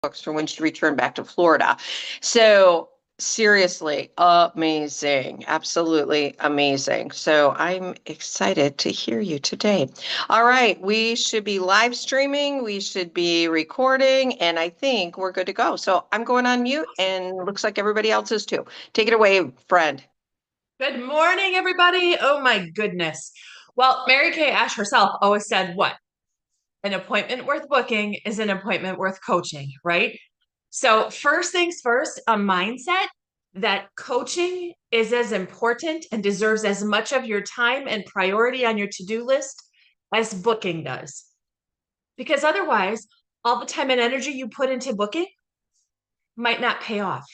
books for when she returned back to Florida. So seriously, amazing. Absolutely amazing. So I'm excited to hear you today. All right, we should be live streaming, we should be recording, and I think we're good to go. So I'm going on mute and looks like everybody else is too. Take it away, friend. Good morning, everybody. Oh my goodness. Well, Mary Kay Ash herself always said, what? An appointment worth booking is an appointment worth coaching, right? So, first things first, a mindset that coaching is as important and deserves as much of your time and priority on your to do list as booking does. Because otherwise, all the time and energy you put into booking might not pay off.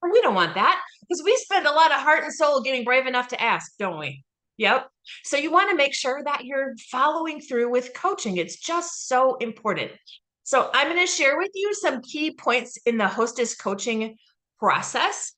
We don't want that because we spend a lot of heart and soul getting brave enough to ask, don't we? Yep. So you want to make sure that you're following through with coaching. It's just so important. So I'm going to share with you some key points in the hostess coaching process.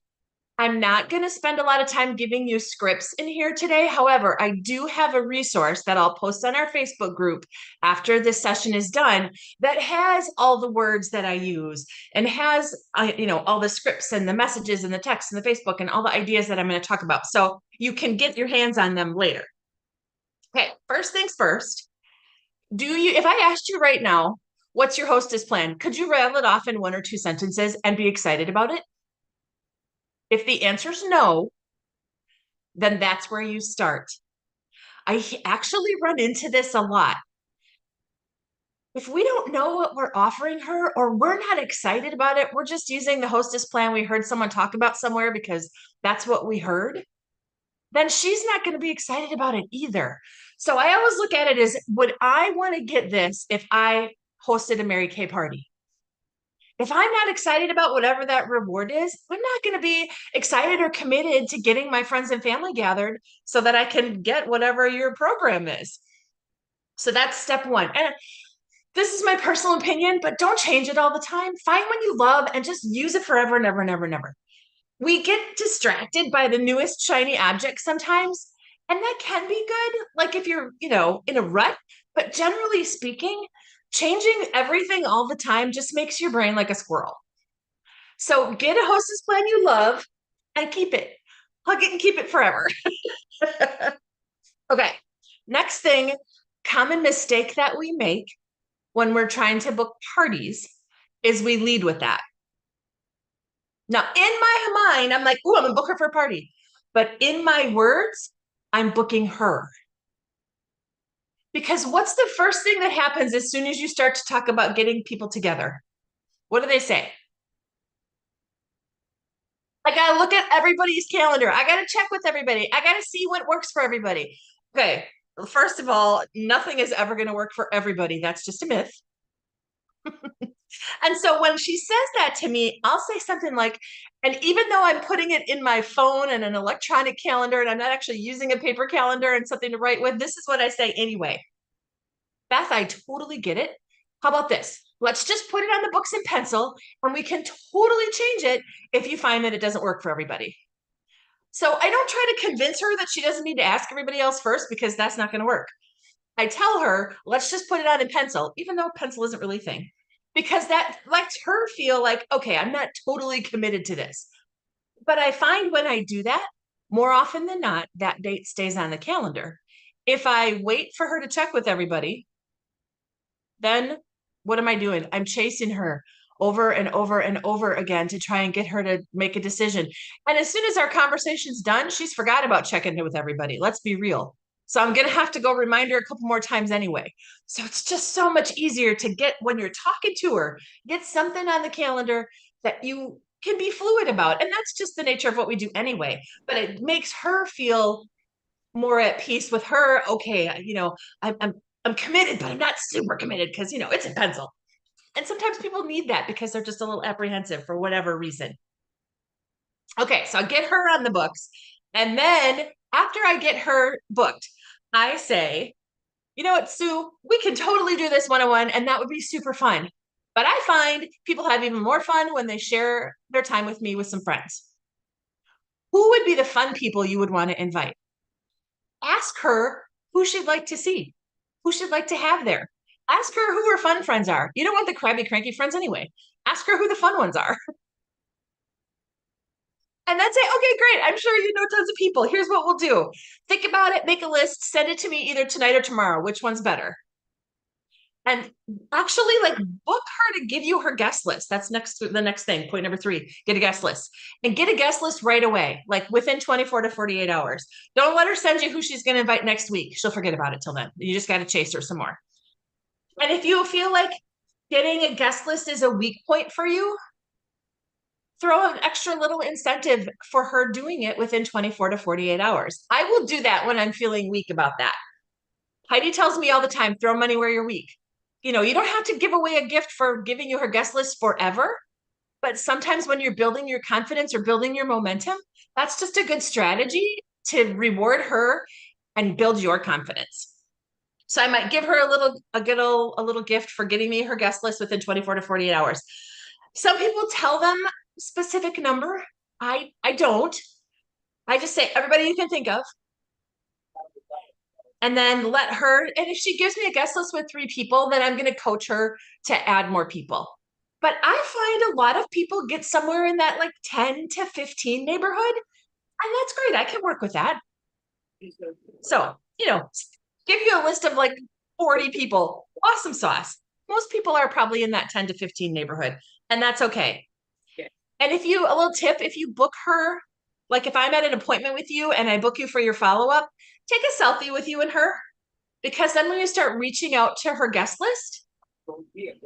I'm not going to spend a lot of time giving you scripts in here today. However, I do have a resource that I'll post on our Facebook group after this session is done that has all the words that I use and has all the scripts and the messages and the text and the Facebook and all the ideas that I'm going to talk about. So you can get your hands on them later. Okay, first things first. If I asked you right now, what's your hostess plan? Could you rattle it off in one or two sentences and be excited about it? If the answer is no, then that's where you start. I actually run into this a lot. If we don't know what we're offering her or we're not excited about it, we're just using the hostess plan we heard someone talk about somewhere because that's what we heard, then she's not going to be excited about it either. So I always look at it as, would I want to get this if I hosted a Mary Kay party? If I'm not excited about whatever that reward is, I'm not going to be excited or committed to getting my friends and family gathered so that I can get whatever your program is. So that's step one. And this is my personal opinion, but don't change it all the time. Find what you love and just use it forever and ever and ever and ever. We get distracted by the newest shiny object sometimes, and that can be good, like if you're, in a rut. But generally speaking, changing everything all the time just makes your brain like a squirrel. So get a hostess plan you love and keep it. Hug it and keep it forever. Okay. Next thing, common mistake that we make when we're trying to book parties is we lead with that. Now, in my mind, I'm like, oh, I'm gonna book her for a party. But in my words, I'm booking her. Because what's the first thing that happens as soon as you start to talk about getting people together? What do they say? I gotta look at everybody's calendar. I gotta check with everybody. I gotta see what works for everybody. Okay, first of all, nothing is ever gonna work for everybody. That's just a myth. And so when she says that to me, I'll say something like, and even though I'm putting it in my phone and an electronic calendar, and I'm not actually using a paper calendar and something to write with, this is what I say anyway. Beth, I totally get it. How about this? Let's just put it on the books in pencil, and we can totally change it if you find that it doesn't work for everybody. So I don't try to convince her that she doesn't need to ask everybody else first because that's not going to work. I tell her, let's just put it on in pencil, even though pencil isn't really a thing, because that lets her feel like, okay, I'm not totally committed to this. But I find when I do that, more often than not, that date stays on the calendar. If I wait for her to check with everybody, then what am I doing? I'm chasing her over and over and over again to try and get her to make a decision. And as soon as our conversation's done, she's forgot about checking in with everybody. Let's be real. So I'm going to have to go remind her a couple more times anyway. So it's just so much easier to get when you're talking to her, get something on the calendar that you can be fluid about. And that's just the nature of what we do anyway. But it makes her feel more at peace with her. Okay, I'm committed, but I'm not super committed because it's in pencil. And sometimes people need that because they're just a little apprehensive for whatever reason. Okay, so I get her on the books. And then after I get her booked, I say, you know what, Sue, we can totally do this 101, and that would be super fun. But I find people have even more fun when they share their time with me with some friends. Who would be the fun people you would want to invite? Ask her who she'd like to see, who she'd like to have there. Ask her who her fun friends are. You don't want the crabby, cranky friends anyway. Ask her who the fun ones are. And then say, okay, great. I'm sure you know tons of people. Here's what we'll do. Think about it, make a list, send it to me either tonight or tomorrow. Which one's better? And actually, like, book her to give you her guest list. That's the next thing. Point number 3, get a guest list. And get a guest list right away, like within 24 to 48 hours. Don't let her send you who she's going to invite next week. She'll forget about it till then. You just got to chase her some more. And if you feel like getting a guest list is a weak point for you, throw an extra little incentive for her doing it within 24 to 48 hours. I will do that when I'm feeling weak about that. Heidi tells me all the time, throw money where you're weak. You know, you don't have to give away a gift for giving you her guest list forever, but sometimes when you're building your confidence or building your momentum, that's just a good strategy to reward her and build your confidence. So I might give her a little gift for getting me her guest list within 24 to 48 hours. Some people tell them a specific number. I don't. I just say everybody you can think of. And then let her, and if she gives me a guest list with 3 people, then I'm going to coach her to add more people. But I find a lot of people get somewhere in that like 10 to 15 neighborhood, and that's great. I can work with that. So, give you a list of like 40 people. Awesome sauce. Most people are probably in that 10 to 15 neighborhood, and that's okay. And a little tip, if you book her, like if I'm at an appointment with you and I book you for your follow up, take a selfie with you and her, because then when you start reaching out to her guest list,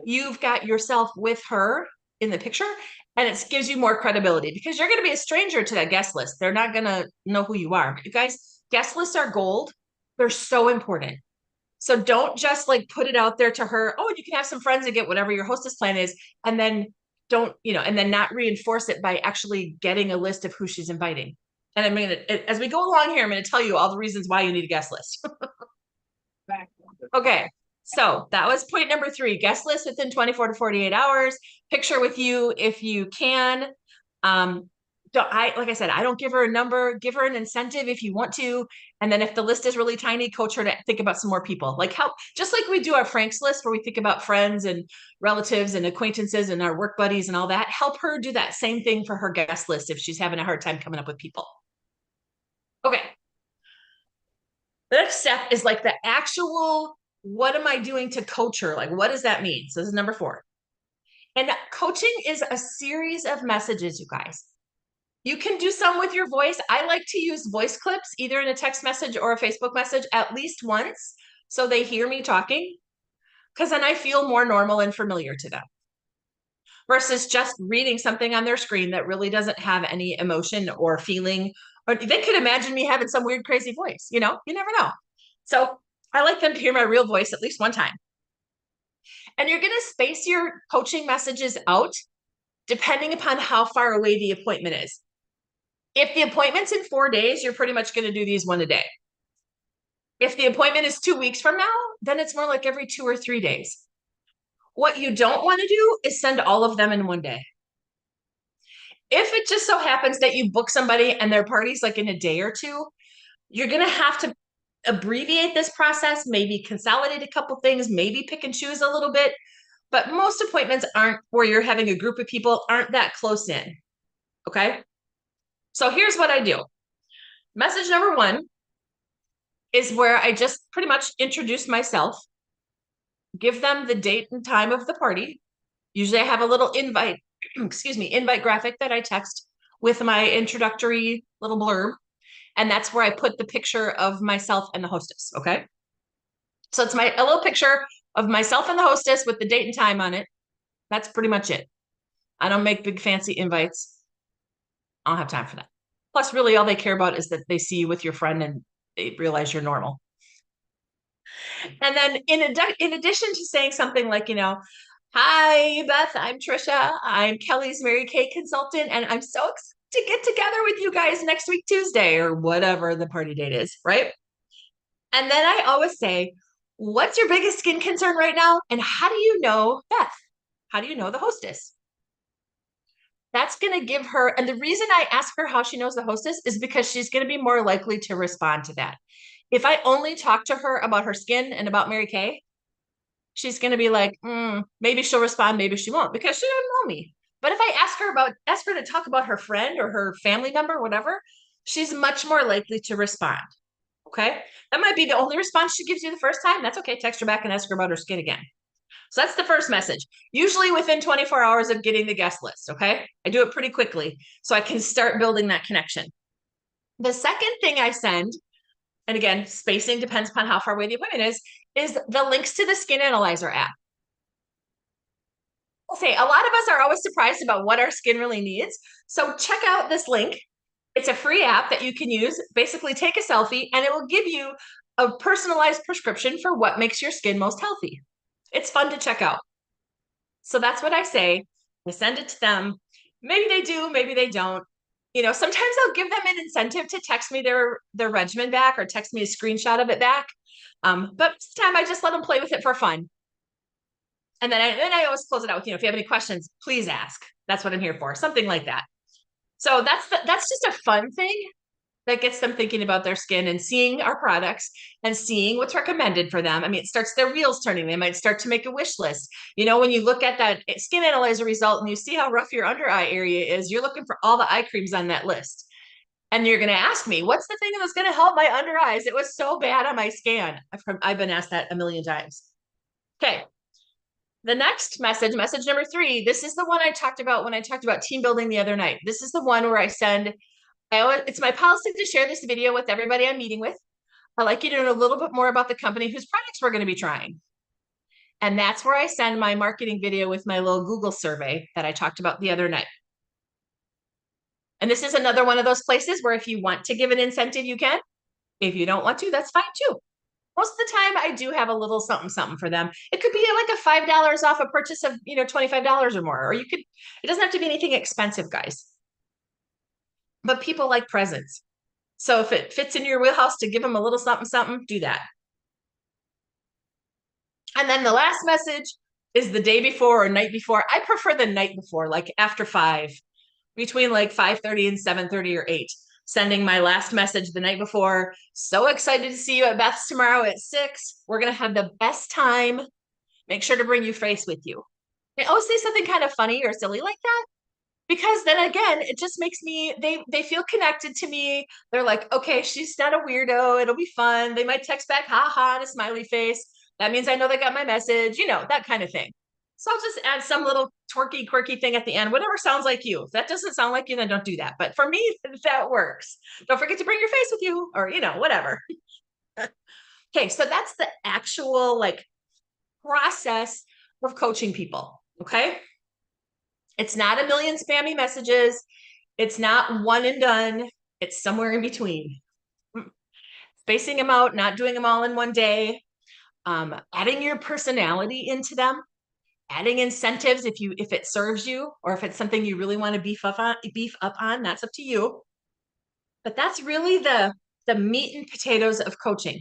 you've got yourself with her in the picture, and it gives you more credibility because you're going to be a stranger to that guest list. They're not going to know who you are. But you guys, guest lists are gold. They're so important. So don't just like put it out there to her. Oh, you can have some friends and get whatever your hostess plan is. And then and then not reinforce it by actually getting a list of who she's inviting. And I'm going to, as we go along here, I'm going to tell you all the reasons why you need a guest list. Okay. So that was point number 3, guest list within 24 to 48 hours, picture with you if you can. Like I said, I don't give her a number, give her an incentive if you want to. And then if the list is really tiny, coach her to think about some more people. Like just like we do our Frank's list where we think about friends and relatives and acquaintances and our work buddies and all that, help her do that same thing for her guest list if she's having a hard time coming up with people. Okay. The next step is like the actual, what am I doing to coach her? Like, what does that mean? So this is number 4. And coaching is a series of messages, you guys. You can do some with your voice. I like to use voice clips, either in a text message or a Facebook message at least once, so they hear me talking, because then I feel more normal and familiar to them versus just reading something on their screen that really doesn't have any emotion or feeling, or they could imagine me having some weird, crazy voice. You never know. So I like them to hear my real voice at least one time. And you're going to space your coaching messages out depending upon how far away the appointment is. If the appointment's in 4 days, you're pretty much going to do these one a day. If the appointment is 2 weeks from now, then it's more like every 2 or 3 days. What you don't want to do is send all of them in one day. If it just so happens that you book somebody and their party's like in a day or 2, you're going to have to abbreviate this process, maybe consolidate a couple things, maybe pick and choose a little bit. But most appointments aren't where you're having a group of people aren't that close in. Okay. So here's what I do. Message number 1 is where I just pretty much introduce myself, give them the date and time of the party. Usually I have a little invite, invite graphic that I text with my introductory little blurb. And that's where I put the picture of myself and the hostess. Okay. So it's a little picture of myself and the hostess with the date and time on it. That's pretty much it. I don't make big fancy invites. I don't have time for that. Plus, really, all they care about is that they see you with your friend and they realize you're normal. And then in addition to saying something like, hi, Beth, I'm Trisha. I'm Kelly's Mary Kay consultant, and I'm so excited to get together with you guys next week, Tuesday, or whatever the party date is, right? And then I always say, what's your biggest skin concern right now? And how do you know Beth? How do you know the hostess? That's going to give her, and the reason I ask her how she knows the hostess is because she's going to be more likely to respond to that. If I only talk to her about her skin and about Mary Kay, she's going to be like, maybe she'll respond, maybe she won't, because she doesn't know me. But if I ask her to talk about her friend or her family member, whatever, she's much more likely to respond. Okay. That might be the only response she gives you the first time. That's okay. Text her back and ask her about her skin again. So that's the first message, usually within 24 hours of getting the guest list. Okay. I do it pretty quickly so I can start building that connection. The second thing I send, and again, spacing depends upon how far away the appointment is the links to the Skin Analyzer app. I'll say a lot of us are always surprised about what our skin really needs. So check out this link. It's a free app that you can use. Basically, take a selfie and it will give you a personalized prescription for what makes your skin most healthy. It's fun to check out. So that's what I say. I send it to them. Maybe they do, maybe they don't. Sometimes I'll give them an incentive to text me their regimen back or text me a screenshot of it back. But this time I just let them play with it for fun. And then I always close it out with, if you have any questions, please ask. That's what I'm here for. Something like that. So that's just a fun thing that gets them thinking about their skin and seeing our products and seeing what's recommended for them. I mean, it starts their wheels turning. They might start to make a wish list. When you look at that skin analyzer result and you see how rough your under eye area is, you're looking for all the eye creams on that list. And you're going to ask me, what's the thing that's going to help my under eyes? It was so bad on my scan. I've been asked that a million times. Okay. The next message number 3, this is the one I talked about when I talked about team building the other night. This is the one where it's my policy to share this video with everybody I'm meeting with. I'd like you to know a little bit more about the company whose products we're going to be trying. And that's where I send my marketing video with my little Google survey that I talked about the other night. And this is another one of those places where if you want to give an incentive, you can. If you don't want to, that's fine too. Most of the time I do have a little something for them. It could be like a $5 off a purchase of, $25 or more, or it doesn't have to be anything expensive, guys. But people like presents. So if it fits in your wheelhouse to give them a little something, do that. And then the last message is the day before or night before. I prefer the night before, like after 5, between like 5:30 and 7:30 or 8. Sending my last message the night before. So excited to see you at Beth's tomorrow at 6. We're going to have the best time. Make sure to bring your face with you. I always say something kind of funny or silly like that, because then again, it just makes they feel connected to me. They're like, okay, she's not a weirdo. It'll be fun. They might text back, ha ha, and a smiley face. That means I know they got my message, that kind of thing. So I'll just add some little twerky, quirky thing at the end, whatever sounds like you. If that doesn't sound like you, then don't do that. But for me, that works. Don't forget to bring your face with you or, whatever. Okay, so that's the actual process of coaching people. Okay. It's not a million spammy messages. It's not one and done. It's somewhere in between. Spacing them out, not doing them all in one day. Adding your personality into them, adding incentives if it serves you, or if it's something you really want to beef up on, that's up to you. But that's really the meat and potatoes of coaching.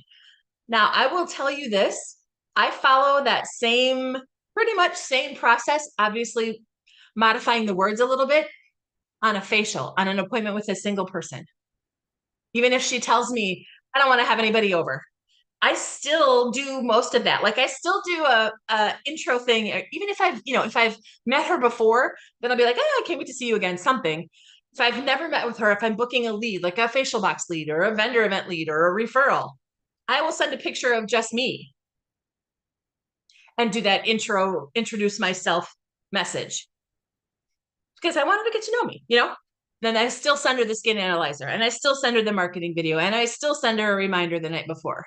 Now, I will tell you this. I follow that pretty much same process, obviously modifying the words a little bit on an appointment with a single person. Even if she tells me, I don't want to have anybody over, I still do most of that. Like I still do a intro thing. Even if I've met her before, then I'll be like, oh, I can't wait to see you again, something. If I've never met with her, if I'm booking a lead, like a facial box lead or a vendor event lead or a referral, I will send a picture of just me and do that introduce myself message, because I want her to get to know me, Then I still send her the skin analyzer and I still send her the marketing video and I still send her a reminder the night before.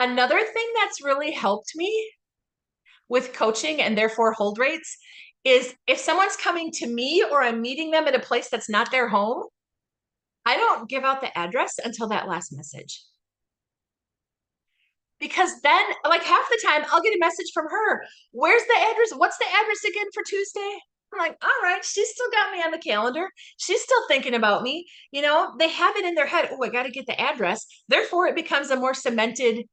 Another thing that's really helped me with coaching and therefore hold rates is if someone's coming to me or I'm meeting them at a place that's not their home, I don't give out the address until that last message. Because then, like half the time, I'll get a message from her. Where's the address? What's the address again for Tuesday? I'm like, all right, she's still got me on the calendar. She's still thinking about me. They have it in their head. Oh, I got to get the address. Therefore, it becomes a more cemented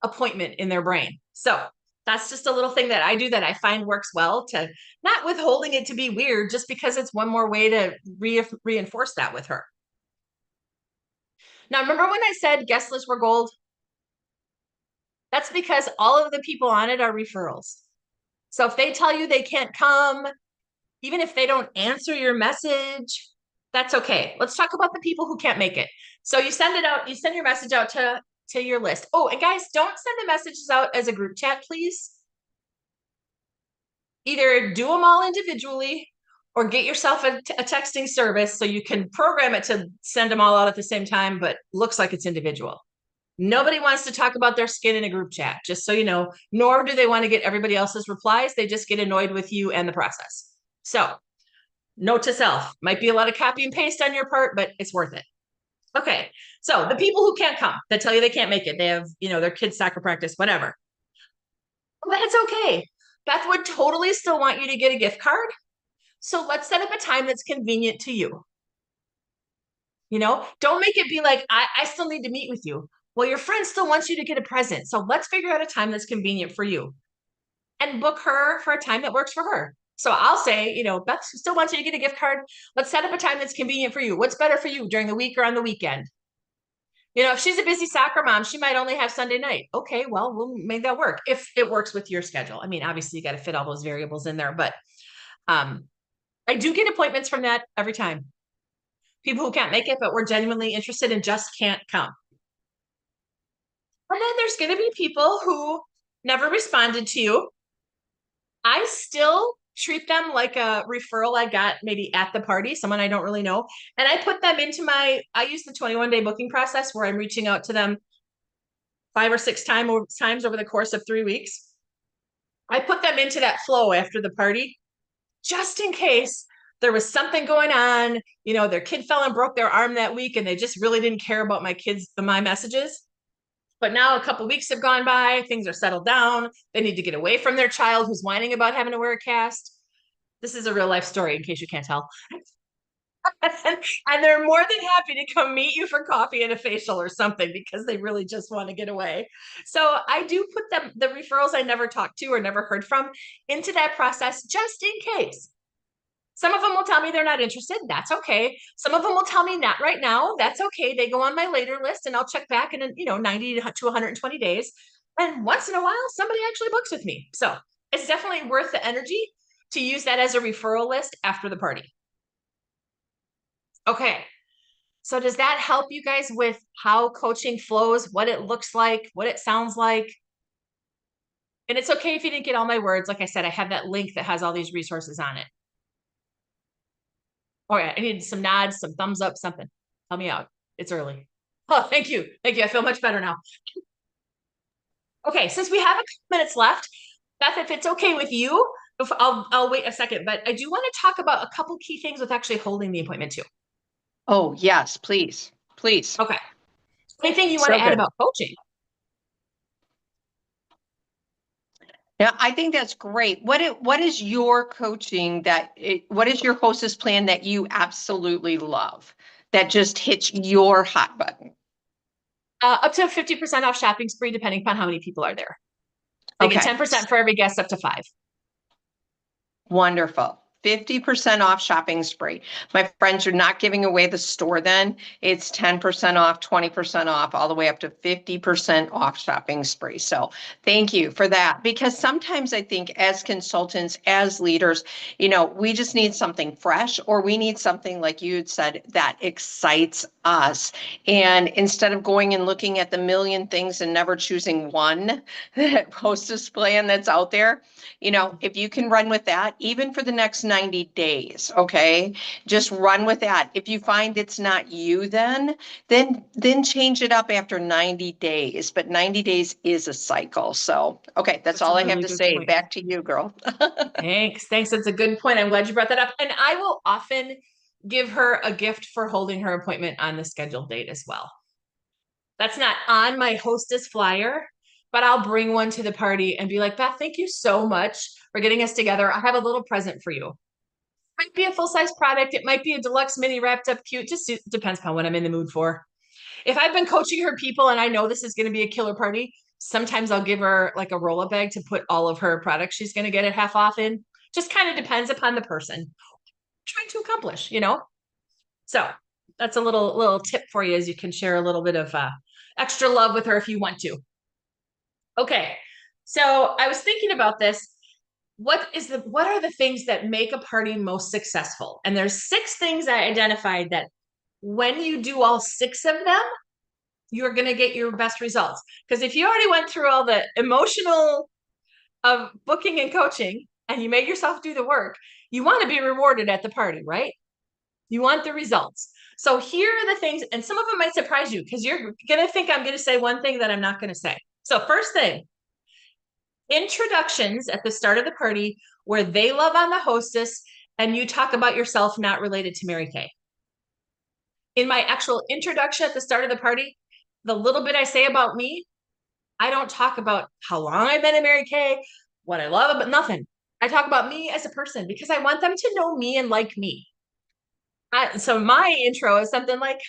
appointment in their brain. So that's just a little thing that I do that I find works well, to not withholding it to be weird, just because it's one more way to reinforce that with her. Now, remember when I said guest lists were gold? That's because all of the people on it are referrals. So if they tell you they can't come, even if they don't answer your message, that's okay. Let's talk about the people who can't make it. So you send it out, you send your message out to your list. Oh, and guys, don't send the messages out as a group chat, please. Either do them all individually or get yourself a texting service so you can program it to send them all out at the same time, but looks like it's individual. Nobody wants to talk about their skin in a group chat, just so you know, nor do they want to get everybody else's replies. They just get annoyed with you and the process. So, note to self, might be a lot of copy and paste on your part, but it's worth it. Okay. So, the people who can't come, that tell you they can't make it, they have, their kids' soccer practice, whatever. Well, that's okay. Beth would totally still want you to get a gift card. So, let's set up a time that's convenient to you. Don't make it be like, I still need to meet with you. Well, your friend still wants you to get a present. So let's figure out a time that's convenient for you and book her for a time that works for her. So I'll say, Beth still wants you to get a gift card. Let's set up a time that's convenient for you. What's better for you during the week or on the weekend? If she's a busy soccer mom, she might only have Sunday night. Okay, well, we'll make that work if it works with your schedule. I mean, obviously, you got to fit all those variables in there, but um, I do get appointments from that every time. People who can't make it, but we're genuinely interested and just can't come. And then there's going to be people who never responded to you. I still treat them like a referral I got maybe at the party, someone I don't really know. And I put them into I use the 21-day booking process where I'm reaching out to them 5 or 6 times over the course of 3 weeks. I put them into that flow after the party just in case there was something going on. Their kid fell and broke their arm that week and they just really didn't care about my messages. But now a couple of weeks have gone by, things are settled down. They need to get away from their child who's whining about having to wear a cast. This is a real life story, in case you can't tell. And they're more than happy to come meet you for coffee and a facial or something because they really just want to get away. So I do put the referrals I never talked to or never heard from, into that process just in case. Some of them will tell me they're not interested. That's okay. Some of them will tell me not right now. That's okay. They go on my later list and I'll check back in, 90 to 120 days. And once in a while, somebody actually books with me. So it's definitely worth the energy to use that as a referral list after the party. Okay. So does that help you guys with how coaching flows, what it looks like, what it sounds like? And it's okay if you didn't get all my words. Like I said, I have that link that has all these resources on it. All right, I need some nods, some thumbs up, something. Help me out. It's early. Oh, thank you. Thank you. I feel much better now. Okay, since we have a couple minutes left, Beth, if it's okay with you, I'll wait a second, but I do want to talk about a couple key things with actually holding the appointment too. Oh, yes, please. Please. Okay. Anything you want So to add good. about coaching? Yeah, I think that's great. What is your coaching what is your hostess plan that you absolutely love that just hits your hot button? Up to 50% off shopping spree, depending upon how many people are there. They get Okay. 10% for every guest up to 5. Wonderful. 50% off shopping spree. My friends, you're not giving away the store then. It's 10% off, 20% off, all the way up to 50% off shopping spree. So thank you for that. Because sometimes I think as consultants, as leaders, we just need something fresh, or we need something like you had said that excites us. And instead of going and looking at the million things and never choosing one hostess plan that's out there, if you can run with that, even for the next 90 days, okay, just run with that. If you find it's not you, then change it up after 90 days. But 90 days is a cycle. So, okay, that's That's a all I have really to good say. point. Back to you, girl. Thanks. Thanks. That's a good point. I'm glad you brought that up. And I will often give her a gift for holding her appointment on the scheduled date as well. That's not on my hostess flyer, but I'll bring one to the party and be like, Beth, thank you so much for getting us together. I have a little present for you. It might be a full size product. It might be a deluxe mini wrapped up cute. Just depends upon what I'm in the mood for. If I've been coaching her people and I know this is going to be a killer party, sometimes I'll give her like a roll up bag to put all of her products she's going to get at half off in. Just kind of depends upon the person trying to accomplish. So that's a little tip for you, as you can share a little bit of extra love with her if you want to. Okay. So I was thinking about this. What are the things that make a party most successful? And there's six things I identified that when you do all six of them, you're going to get your best results. Because if you already went through all the emotional of booking and coaching and you made yourself do the work, you want to be rewarded at the party, right? You want the results. So here are the things, and some of them might surprise you because you're going to think I'm going to say one thing that I'm not going to say. So, first thing, introductions at the start of the party where they love on the hostess and you talk about yourself not related to Mary Kay. In my actual introduction at the start of the party, the little bit I say about me, I don't talk about how long I've been in Mary Kay, what I love, but nothing. I talk about me as a person because I want them to know me and like me. So my intro is something like,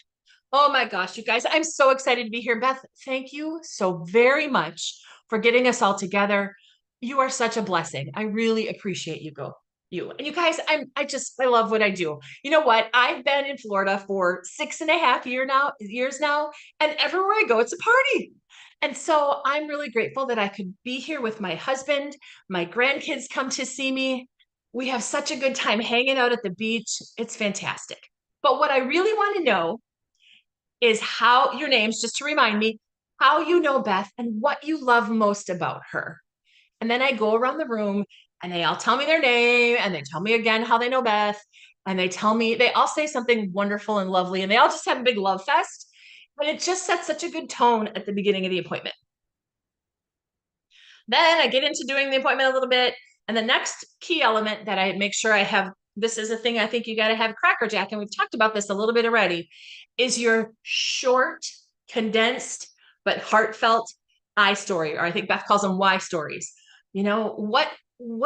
oh my gosh, you guys, I'm so excited to be here. Beth, thank you so very much for getting us all together. You are such a blessing. I really appreciate you. And you guys, I love what I do. You know what? I've been in Florida for 6.5 years now, and everywhere I go, it's a party. And so I'm really grateful that I could be here with my husband. My grandkids come to see me. We have such a good time hanging out at the beach. It's fantastic. But what I really want to know is how your names, just to remind me, how you know Beth and what you love most about her. And then I go around the room and they all tell me their name and they tell me again how they know Beth. And they all say something wonderful and lovely. And they all just have a big love fest. And it just sets such a good tone at the beginning of the appointment. Then I get into doing the appointment a little bit. And the next key element that I make sure I have, this is a thing I think you got to have crackerjack, and we've talked about this a little bit already, is your short, condensed, but heartfelt I story, or I think Beth calls them why stories. You know, what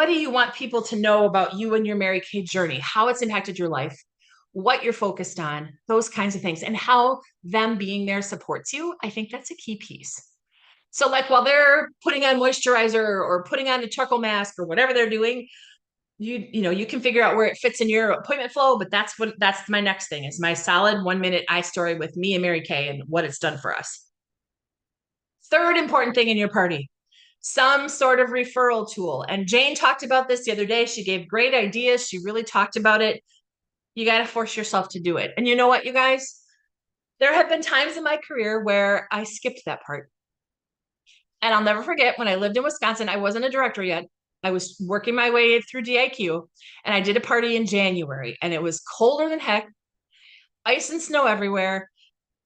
do you want people to know about you and your Mary Kay journey, how it's impacted your life, what you're focused on, those kinds of things, and how them being there supports you? I think that's a key piece. So like while they're putting on moisturizer or putting on a charcoal mask or whatever they're doing, you can figure out where it fits in your appointment flow, but that's my next thing is my solid 1 minute I story with me and Mary Kay and what it's done for us. Third important thing in your party, some sort of referral tool. And Jane talked about this the other day. She gave great ideas. She really talked about it. You got to force yourself to do it. And you know what, you guys? There have been times in my career where I skipped that part. And I'll never forget when I lived in Wisconsin, I wasn't a director yet. I was working my way through DIQ and I did a party in January and it was colder than heck, ice and snow everywhere.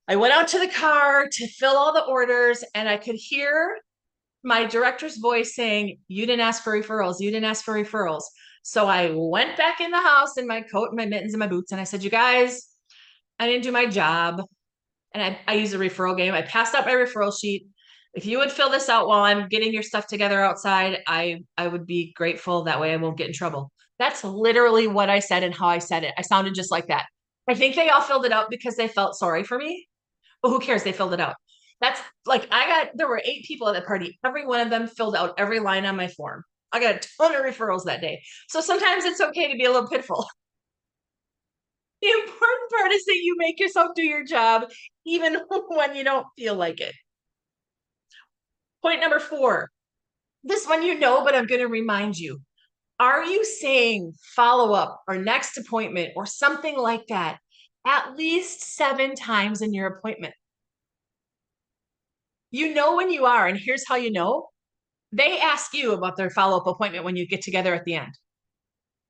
I went out to the car to fill all the orders and I could hear my director's voice saying, "You didn't ask for referrals. You didn't ask for referrals." So I went back in the house in my coat and my mittens and my boots and I said, "You guys, I didn't do my job." And I used a referral game. I passed out my referral sheet. If you would fill this out while I'm getting your stuff together outside, I would be grateful. That way I won't get in trouble. That's literally what I said and how I said it. I sounded just like that. I think they all filled it out because they felt sorry for me, but who cares? They filled it out. That's like there were 8 people at the party. Every one of them filled out every line on my form. I got a ton of referrals that day. So sometimes it's okay to be a little pitiful. The important part is that you make yourself do your job, even when you don't feel like it. Point number 4. This one you know, but I'm going to remind you. Are you saying follow up or next appointment or something like that at least 7 times in your appointment? You know when you are, and here's how you know. They ask you about their follow up appointment when you get together at the end.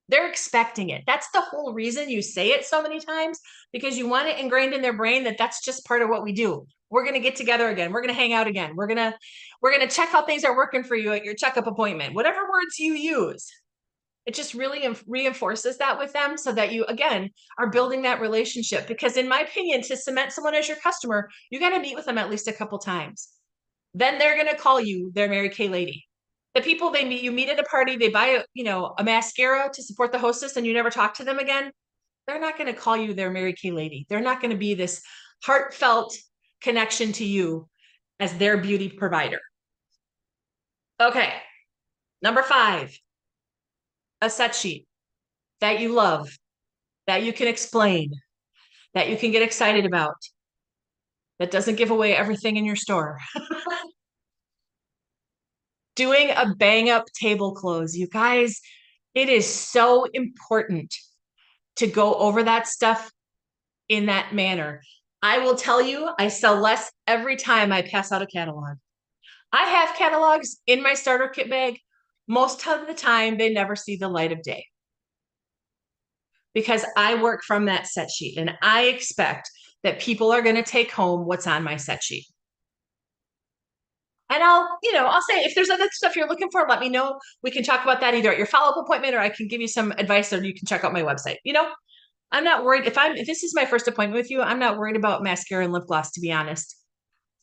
They're expecting it. That's the whole reason you say it so many times, because you want it ingrained in their brain that that's just part of what we do. We're going to get together again. We're going to hang out again. We're going to check how things are working for you at your checkup appointment. Whatever words you use. It just really reinforces that with them so that you again are building that relationship, because in my opinion, to cement someone as your customer, you got to meet with them at least a couple times. Then they're going to call you their Mary Kay lady. The people you meet at a party, they buy a mascara to support the hostess and you never talk to them again. They're not going to call you their Mary Kay lady. They're not going to be this heartfelt connection to you as their beauty provider. Okay. Number 5, a set sheet that you love, that you can explain, that you can get excited about, that doesn't give away everything in your store. Doing a bang up table close. You guys, it is so important to go over that stuff in that manner. I will tell you, I sell less every time I pass out a catalog. I have catalogs in my starter kit bag. Most of the time, they never see the light of day because I work from that set sheet and I expect that people are going to take home what's on my set sheet. And I'll say if there's other stuff you're looking for, let me know. We can talk about that either at your follow-up appointment or I can give you some advice or you can check out my website. I'm not worried if this is my first appointment with you, I'm not worried about mascara and lip gloss, to be honest.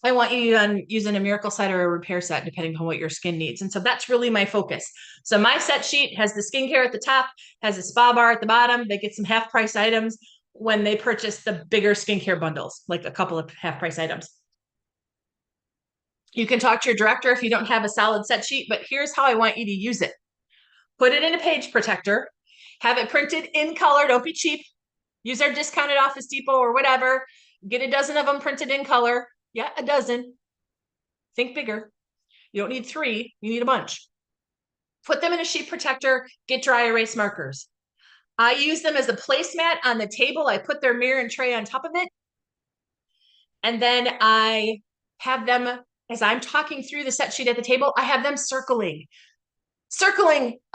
I want you using a miracle set or a repair set, depending on what your skin needs. And so that's really my focus. So my set sheet has the skincare at the top, has a spa bar at the bottom. They get some half price items when they purchase the bigger skincare bundles, like a couple of half price items. You can talk to your director if you don't have a solid set sheet, but here's how I want you to use it. Put it in a page protector, have it printed in color. Don't be cheap. Use our discounted Office Depot or whatever. Get a dozen of them printed in color. Yeah, a dozen. Think bigger. You don't need 3, you need a bunch. Put them in a sheet protector, get dry erase markers. I use them as a placemat on the table. I put their mirror and tray on top of it. And then I have them, as I'm talking through the set sheet at the table, I have them circling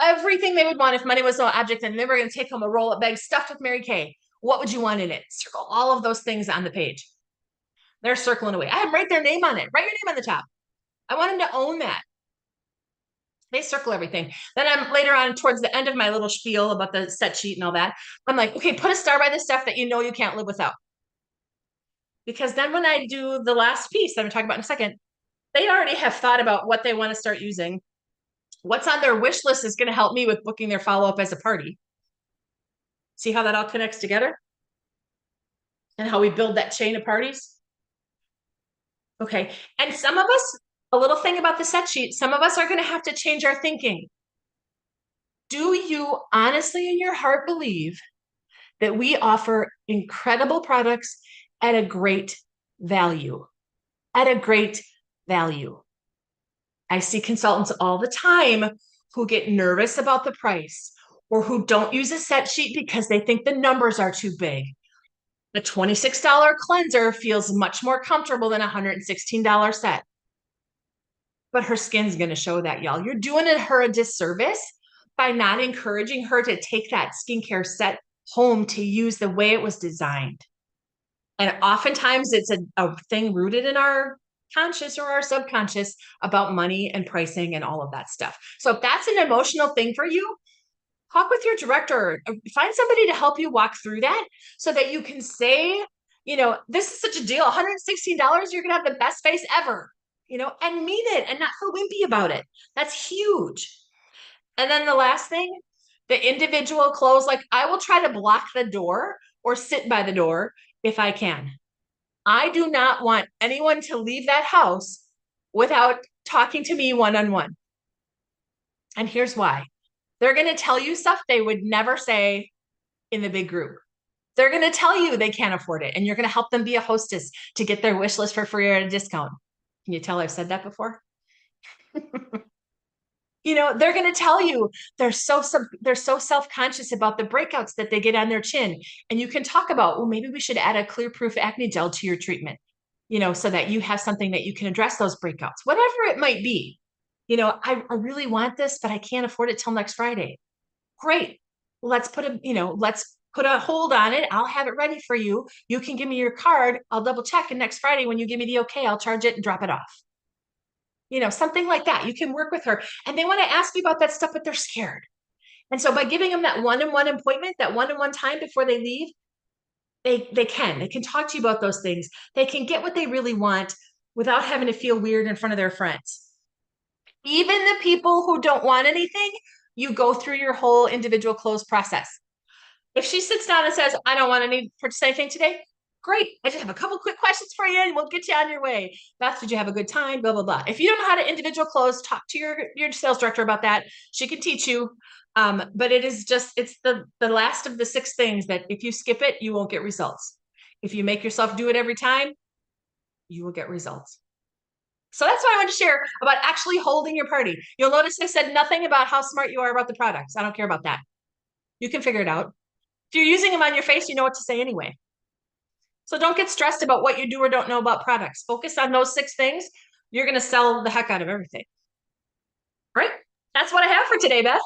everything they would want if money was no object and they were going to take home a roll-up bag stuffed with Mary Kay. What would you want in it? Circle all of those things on the page. They're circling away. I have them write their name on it. Write your name on the top. I want them to own that. They circle everything. Then I'm later on towards the end of my little spiel about the set sheet and all that. I'm like, okay, put a star by the stuff that you know you can't live without. Because then when I do the last piece that I'm talking about in a second, they already have thought about what they want to start using. What's on their wish list is going to help me with booking their follow-up as a party. See how that all connects together? And how we build that chain of parties? Okay. And some of us, a little thing about the set sheet, some of us are going to have to change our thinking. Do you honestly in your heart believe that we offer incredible products at a great value? At a great value. I see consultants all the time who get nervous about the price or who don't use a set sheet because they think the numbers are too big. A $26 cleanser feels much more comfortable than a $116 set. But her skin's going to show that, y'all. You're doing her a disservice by not encouraging her to take that skincare set home to use the way it was designed. And oftentimes it's a thing rooted in our conscious or our subconscious about money and pricing and all of that stuff. So if that's an emotional thing for you, talk with your director, find somebody to help you walk through that so that you can say, this is such a deal, $116, you're going to have the best face ever, and mean it and not feel wimpy about it. That's huge. And then the last thing, the individual clothes, like I will try to block the door or sit by the door if I can. I do not want anyone to leave that house without talking to me one-on-one. And here's why. They're going to tell you stuff they would never say in the big group. They're going to tell you they can't afford it, and you're going to help them be a hostess to get their wish list for free or at a discount. Can you tell I've said that before? They're going to tell you they're so self-conscious about the breakouts that they get on their chin. And you can talk about, well, maybe we should add a clear proof acne gel to your treatment, so that you have something that you can address those breakouts, whatever it might be. I really want this, but I can't afford it till next Friday. Great. Let's put a hold on it. I'll have it ready for you. You can give me your card. I'll double check. And next Friday, when you give me the okay, I'll charge it and drop it off. Something like that. You can work with her. And they want to ask you about that stuff, but they're scared. And so by giving them that one-on-one appointment, that one-on-one time before they leave, they can talk to you about those things. They can get what they really want without having to feel weird in front of their friends. Even the people who don't want anything, you go through your whole individual close process. If she sits down and says, I don't want any purchase anything today, great. I just have a couple quick questions for you and we'll get you on your way. Beth, did you have a good time? Blah, blah, blah. If you don't know how to individual close, talk to your sales director about that. She can teach you. But it's the last of the 6 things that if you skip it, you won't get results. If you make yourself do it every time, you will get results. So that's what I want to share about actually holding your party. You'll notice I said nothing about how smart you are about the products. I don't care about that. You can figure it out. If you're using them on your face, you know what to say anyway. So don't get stressed about what you do or don't know about products. Focus on those 6 things. You're going to sell the heck out of everything. Right? That's what I have for today, Beth.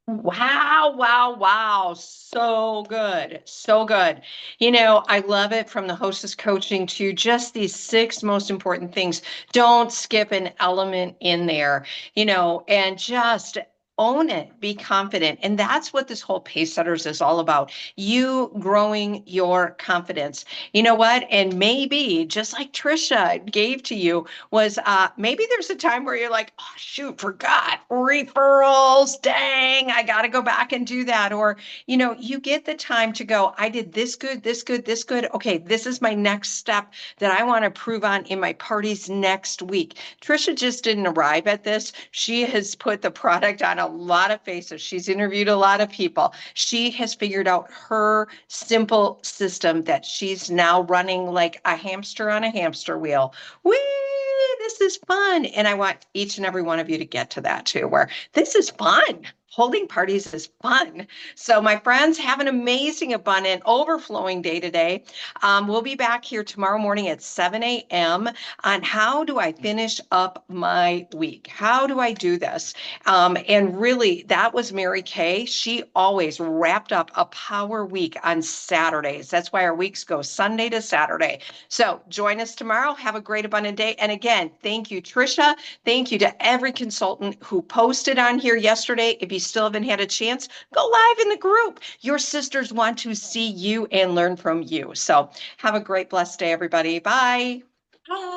Wow, wow, wow. So good. So good. I love it from the hostess coaching to just these 6 most important things. Don't skip an element in there, and just own it, be confident. And that's what this whole Pace Setters is all about. You growing your confidence. You know what? And maybe just like Trisha gave to you, was maybe there's a time where you're like, oh, shoot, forgot referrals. Dang, I got to go back and do that. Or, you get the time to go, I did this good, this good, this good. Okay, this is my next step that I want to prove on in my parties next week. Trisha just didn't arrive at this. She has put the product on a lot of faces. She's interviewed a lot of people. She has figured out her simple system that she's now running like a hamster on a hamster wheel. Whee! This is fun. And I want each and every one of you to get to that too, where this is fun. Holding parties is fun. So, my friends, have an amazing, abundant, overflowing day today. We'll be back here tomorrow morning at 7 a.m. on how do I finish up my week? How do I do this? And really, that was Mary Kay. She always wrapped up a power week on Saturdays. That's why our weeks go Sunday to Saturday. So join us tomorrow. Have a great, abundant day. And again, thank you, Trisha. Thank you to every consultant who posted on here yesterday. If you still haven't had a chance, go live in the group. Your sisters want to see you and learn from you. So have a great, blessed day, everybody. Bye. Bye.